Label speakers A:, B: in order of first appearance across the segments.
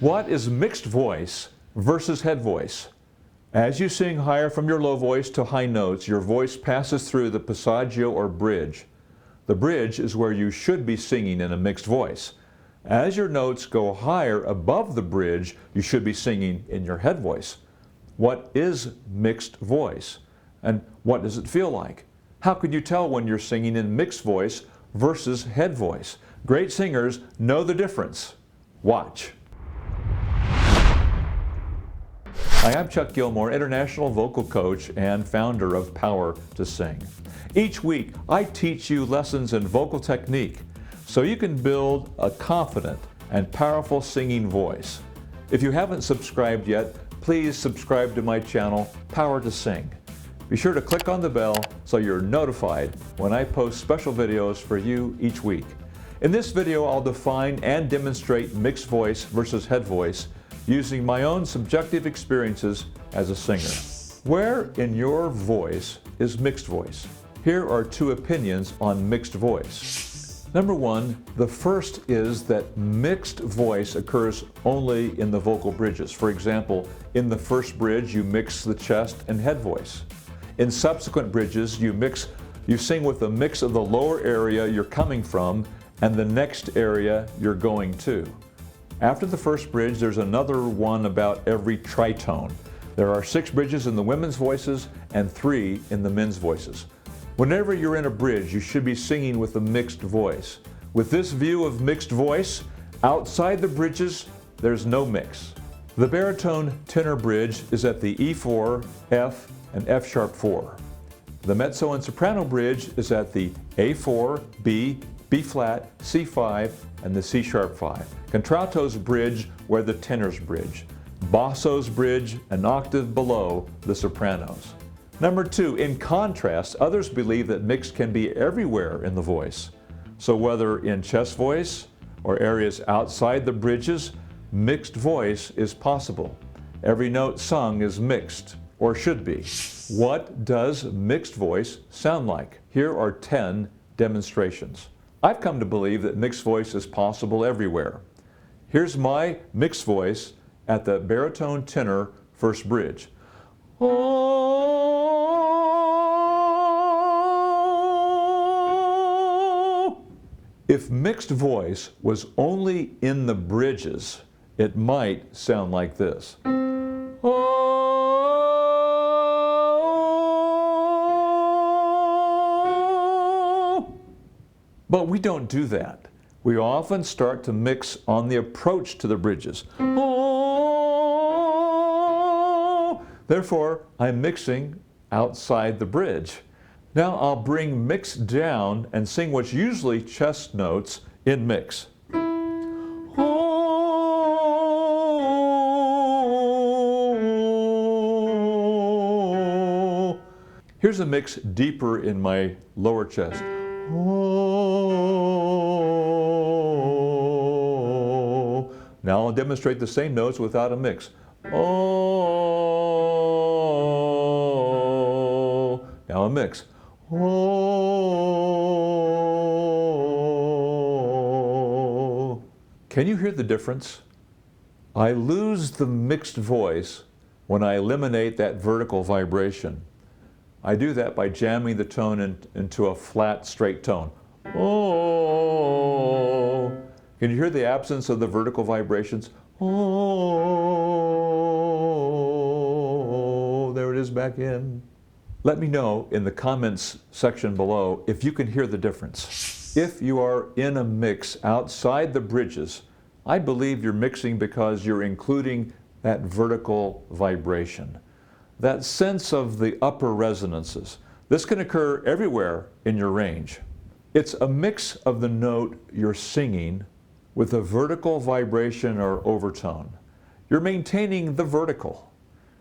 A: What is mixed voice versus head voice? As you sing higher from your low voice to high notes, your voice passes through the passaggio or bridge. The bridge is where you should be singing in a mixed voice. As your notes go higher above the bridge, you should be singing in your head voice. What is mixed voice? And what does it feel like? How could you tell when you're singing in mixed voice versus head voice? Great singers know the difference. Watch. Hi, I'm Chuck Gilmore, international vocal coach and founder of Power to Sing. Each week, I teach you lessons in vocal technique so you can build a confident and powerful singing voice. If you haven't subscribed yet, please subscribe to my channel, Power to Sing. Be sure to click on the bell so you're notified when I post special videos for you each week. In this video, I'll define and demonstrate mixed voice versus head voice using my own subjective experiences as a singer. Where in your voice is mixed voice? Here are two opinions on mixed voice. Number one, the first is that mixed voice occurs only in the vocal bridges. For example, in the first bridge, you mix the chest and head voice. In subsequent bridges, you sing with a mix of the lower area you're coming from and the next area you're going to. After the first bridge, there's another one about every tritone. There are 6 bridges in the women's voices and 3 in the men's voices. Whenever you're in a bridge, you should be singing with a mixed voice. With this view of mixed voice, outside the bridges, there's no mix. The baritone tenor bridge is at the E4, F, and F sharp 4. The mezzo and soprano bridge is at the A4, B, B flat, C5, and the C sharp 5. Contralto's bridge where the tenors bridge. Basso's bridge an octave below the sopranos. Number 2, in contrast, others believe that mixed can be everywhere in the voice. So whether in chest voice or areas outside the bridges, mixed voice is possible. Every note sung is mixed, or should be. What does mixed voice sound like? Here are 10 demonstrations. I've come to believe that mixed voice is possible everywhere. Here's my mixed voice at the baritone tenor first bridge. If mixed voice was only in the bridges, it might sound like this. But we don't do that. We often start to mix on the approach to the bridges. Therefore, I'm mixing outside the bridge. Now I'll bring mix down and sing what's usually chest notes in mix. Here's a mix deeper in my lower chest. Now I'll demonstrate the same notes without a mix. Now a mix. Can you hear the difference? I lose the mixed voice when I eliminate that vertical vibration. I do that by jamming the tone into a flat, straight tone. Oh. Can you hear the absence of the vertical vibrations? Oh. There it is back in. Let me know in the comments section below if you can hear the difference. If you are in a mix outside the bridges, I believe you're mixing because you're including that vertical vibration. That sense of the upper resonances. This can occur everywhere in your range. It's a mix of the note you're singing with a vertical vibration or overtone. You're maintaining the vertical.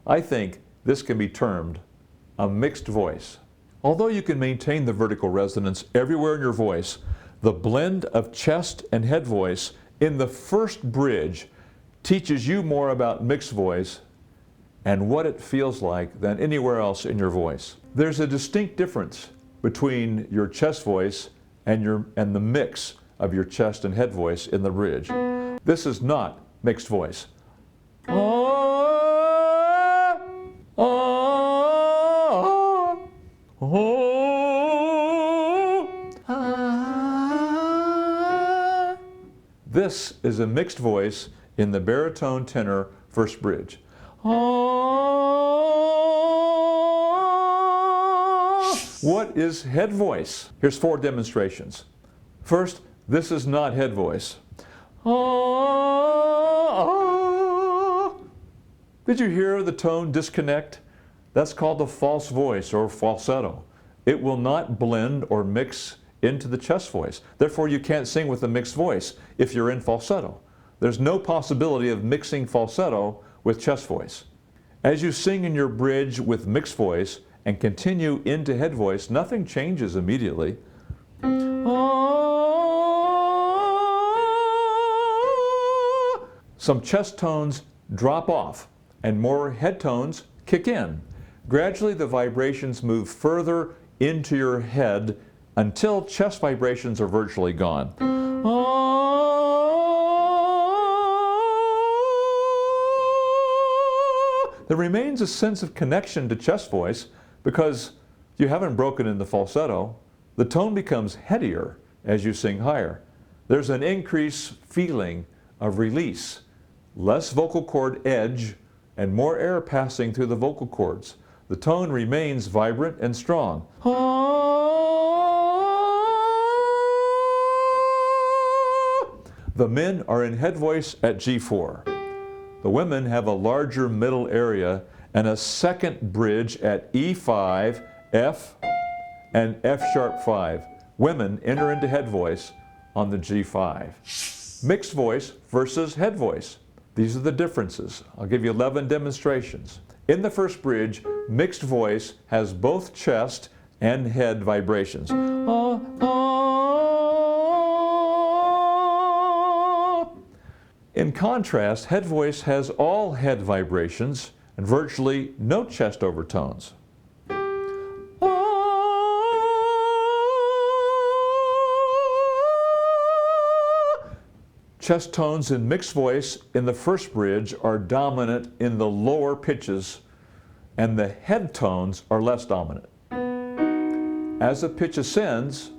A: I think this can be termed a mixed voice. Although you can maintain the vertical resonance everywhere in your voice, the blend of chest and head voice in the first bridge teaches you more about mixed voice and what it feels like than anywhere else in your voice. There's a distinct difference between your chest voice and the mix of your chest and head voice in the bridge. This is not mixed voice. This is a mixed voice in the baritone tenor first bridge. What is head voice? Here's 4 demonstrations. First, this is not head voice. Did you hear the tone disconnect? That's called a false voice or falsetto. It will not blend or mix into the chest voice. Therefore, you can't sing with a mixed voice if you're in falsetto. There's no possibility of mixing falsetto with chest voice. As you sing in your bridge with mixed voice and continue into head voice, nothing changes immediately. Some chest tones drop off and more head tones kick in. Gradually, the vibrations move further into your head until chest vibrations are virtually gone. There remains a sense of connection to chest voice because you haven't broken into falsetto. The tone becomes headier as you sing higher. There's an increased feeling of release, less vocal cord edge, and more air passing through the vocal cords. The tone remains vibrant and strong. The men are in head voice at G4. The women have a larger middle area and a second bridge at E5, F, and F sharp 5. Women enter into head voice on the G5. Mixed voice versus head voice. These are the differences. I'll give you 11 demonstrations. In the first bridge, mixed voice has both chest and head vibrations. In contrast, head voice has all head vibrations and virtually no chest overtones. Chest tones in mixed voice in the first bridge are dominant in the lower pitches, and the head tones are less dominant. As the pitch ascends,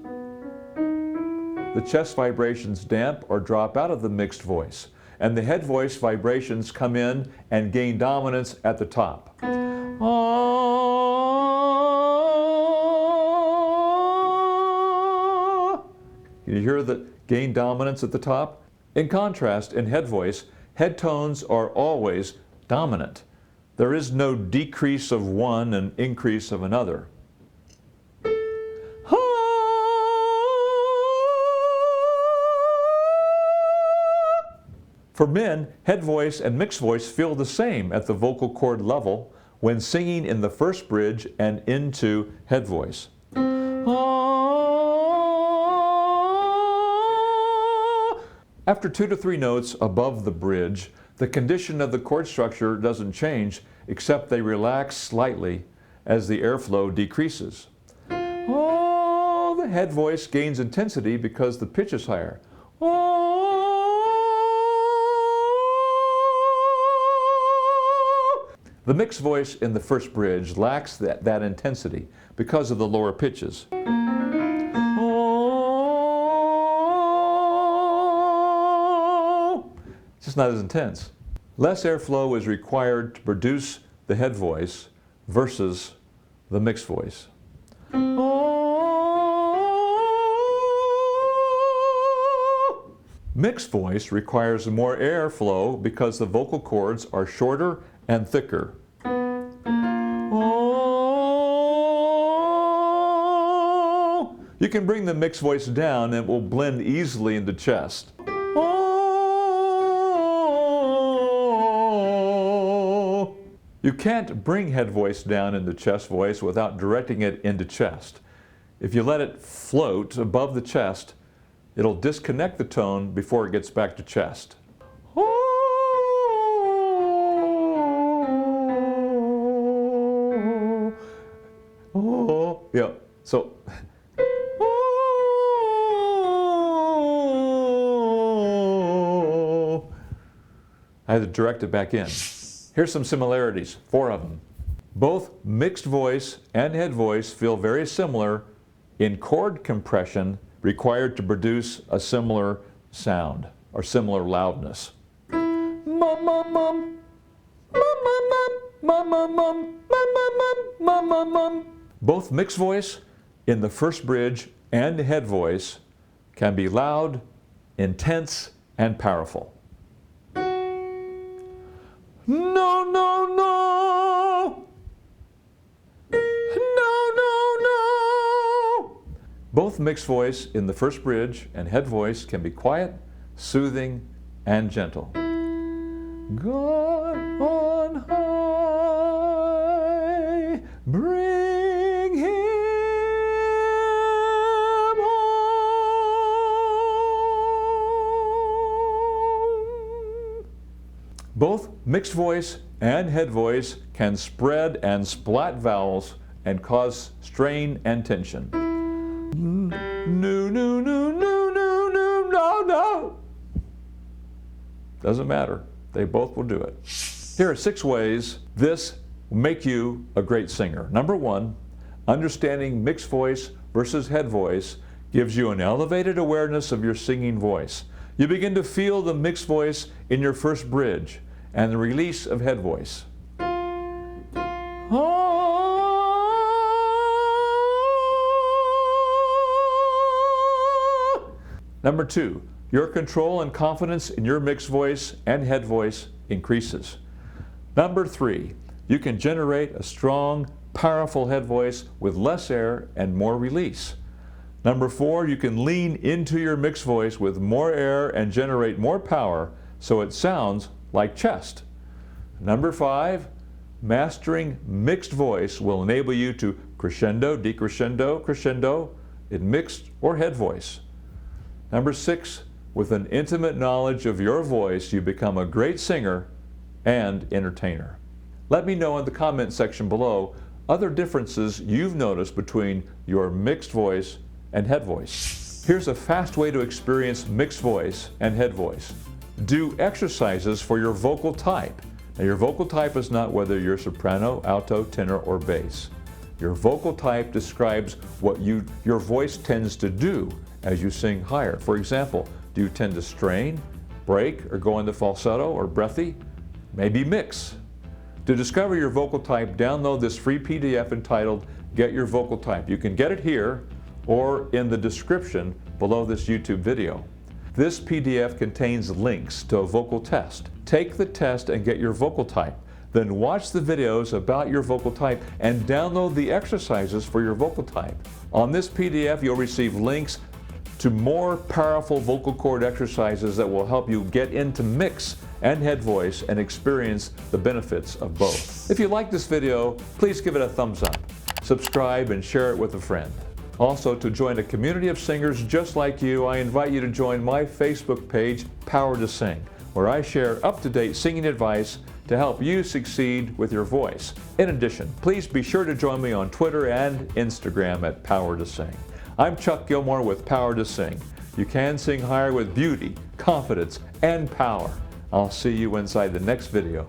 A: the chest vibrations damp or drop out of the mixed voice, and the head voice vibrations come in and gain dominance at the top. Can you hear the gain dominance at the top? In contrast, in head voice, head tones are always dominant. There is no decrease of one and increase of another. For men, head voice and mixed voice feel the same at the vocal cord level when singing in the first bridge and into head voice. After 2 to 3 notes above the bridge, the condition of the chord structure doesn't change, except they relax slightly as the airflow decreases. The head voice gains intensity because the pitch is higher. The mixed voice in the first bridge lacks that intensity because of the lower pitches. It's just not as intense. Less airflow is required to produce the head voice versus the mixed voice. Mixed voice requires more airflow because the vocal cords are shorter and thicker. You can bring the mixed voice down and it will blend easily into chest. You can't bring head voice down into chest voice without directing it into chest. If you let it float above the chest, it'll disconnect the tone before it gets back to chest. Yeah, so I had to direct it back in. Here's some similarities, 4 of them. Both mixed voice and head voice feel very similar in chord compression required to produce a similar sound or similar loudness. Mum, mum, mum. Mum, mum, mum. Mum, mum, mum. Mum, mum, mum. Mum, mum, mum. Both mixed voice in the first bridge and head voice can be loud, intense, and powerful. No, no, no! No, no, no! Both mixed voice in the first bridge and head voice can be quiet, soothing, and gentle. God on high, bring him home. Both mixed voice and head voice can spread and splat vowels and cause strain and tension. No, no, no, no, no, no, no, no. Doesn't matter. They both will do it. Here are 6 ways this will make you a great singer. Number 1, understanding mixed voice versus head voice gives you an elevated awareness of your singing voice. You begin to feel the mixed voice in your first bridge and the release of head voice. Number 2, your control and confidence in your mixed voice and head voice increases. Number 3, you can generate a strong, powerful head voice with less air and more release. Number 4, you can lean into your mixed voice with more air and generate more power so it sounds like chest. Number 5, mastering mixed voice will enable you to crescendo, decrescendo, crescendo in mixed or head voice. Number 6, with an intimate knowledge of your voice, you become a great singer and entertainer. Let me know in the comment section below other differences you've noticed between your mixed voice and head voice. Here's a fast way to experience mixed voice and head voice. Do exercises for your vocal type. Now, your vocal type is not whether you're soprano, alto, tenor, or bass. Your vocal type describes what your voice tends to do as you sing higher. For example, do you tend to strain, break, or go into falsetto or breathy? Maybe mix. To discover your vocal type, download this free PDF entitled Get Your Vocal Type. You can get it here or in the description below this YouTube video. This PDF contains links to a vocal test. Take the test and get your vocal type. Then watch the videos about your vocal type and download the exercises for your vocal type. On this PDF, you'll receive links to more powerful vocal cord exercises that will help you get into mix and head voice and experience the benefits of both. If you like this video, please give it a thumbs up, subscribe, and share it with a friend. Also, to join a community of singers just like you, I invite you to join my Facebook page, Power to Sing, where I share up-to-date singing advice to help you succeed with your voice. In addition, please be sure to join me on Twitter and Instagram at Power to Sing. I'm Chuck Gilmore with Power to Sing. You can sing higher with beauty, confidence, and power. I'll see you inside the next video.